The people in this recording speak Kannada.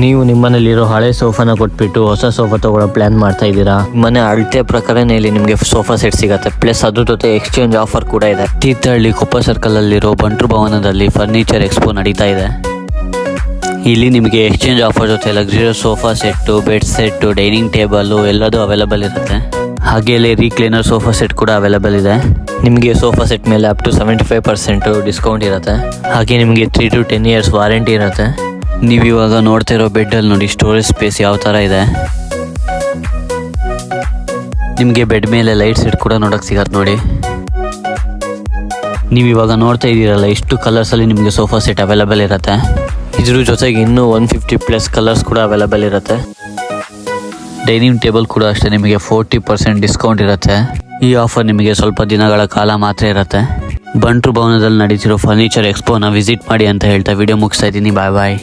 ನೀವು ನಿಮ್ಮನೇಲಿರೋ ಹಳೆ ಸೋಫಾನ ಕೊಟ್ಬಿಟ್ಟು ಹೊಸ ಸೋಫಾ ತಗೊಳ್ಳೋ ಪ್ಲಾನ್ ಮಾಡ್ತಾ ಇದ್ದೀರಾ? ಮನೆ ಅಳತೆ ಪ್ರಕಾರನೇ ಇಲ್ಲಿ ನಿಮಗೆ ಸೋಫಾ ಸೆಟ್ ಸಿಗುತ್ತೆ. ಪ್ಲಸ್ ಅದ್ರ ಜೊತೆ ಎಕ್ಸ್ಚೇಂಜ್ ಆಫರ್ ಕೂಡ ಇದೆ. ತೀರ್ಥಹಳ್ಳಿ ಕೊಪ್ಪ ಸರ್ಕಲ್ ಅಲ್ಲಿರೋ ಬಂಟ್ರು ಭವನದಲ್ಲಿ ಫರ್ನಿಚರ್ ಎಕ್ಸ್ಪೋ ನಡೀತಾ ಇದೆ. ಇಲ್ಲಿ ನಿಮಗೆ ಎಕ್ಸ್ಚೇಂಜ್ ಆಫರ್ ಜೊತೆ luxurious sofa set, bed set, dining table ಎಲ್ಲದೂ ಅವೈಲೇಬಲ್ ಇರುತ್ತೆ. ಹಾಗೆ ಇಲ್ಲಿ ರೀಕ್ಲೀನರ್ ಸೋಫಾ ಸೆಟ್ ಕೂಡ ಅವೈಲೇಬಲ್ ಇದೆ. ನಿಮಗೆ ಸೋಫಾ ಸೆಟ್ ಮೇಲೆ ಅಪ್ ಟು 75% ಡಿಸ್ಕೌಂಟ್ ಇರುತ್ತೆ. ಹಾಗೆ ನಿಮಗೆ 3 to 10 years ವಾರಂಟಿ ಇರುತ್ತೆ. ನೀವು ಇವಾಗ ನೋಡ್ತಾ ಇರೋ ಬೆಡ್ಡಲ್ಲಿ ನೋಡಿ ಸ್ಟೋರೇಜ್ ಸ್ಪೇಸ್ ಯಾವ ಥರ ಇದೆ. ನಿಮಗೆ ಬೆಡ್ ಮೇಲೆ ಲೈಟ್ ಸೆಟ್ ಕೂಡ ನೋಡೋಕೆ ಸಿಗತ್ತೆ ನೋಡಿ. ನೀವು ಇವಾಗ ನೋಡ್ತಾ ಇದ್ದೀರಲ್ಲ, ಇಷ್ಟು ಕಲರ್ಸಲ್ಲಿ ನಿಮಗೆ ಸೋಫಾ ಸೆಟ್ ಅವೈಲೇಬಲ್ ಇರುತ್ತೆ. ಇದ್ರ ಜೊತೆಗೆ ಇನ್ನೂ 150+ ಕಲರ್ಸ್ ಕೂಡ ಅವೈಲೇಬಲ್ ಇರುತ್ತೆ. ಡೈನಿಂಗ್ ಟೇಬಲ್ ಕೂಡ ಅಷ್ಟೇ ನಿಮಗೆ 40% ಡಿಸ್ಕೌಂಟ್ ಇರುತ್ತೆ. ಈ ಆಫರ್ ನಿಮಗೆ ಸ್ವಲ್ಪ ದಿನಗಳ ಕಾಲ ಮಾತ್ರ ಇರುತ್ತೆ. ಬಂಟ್ರು ಭವನದಲ್ಲಿ ನಡೀತಿರೋ ಫರ್ನಿಚರ್ ಎಕ್ಸ್ಪೋನ ವಿಸಿಟ್ ಮಾಡಿ ಅಂತ ಹೇಳ್ತಾ ವಿಡಿಯೋ ಮುಗಿಸ್ತಾ ಇದ್ದೀನಿ. ಬಾಯ್ ಬಾಯ್.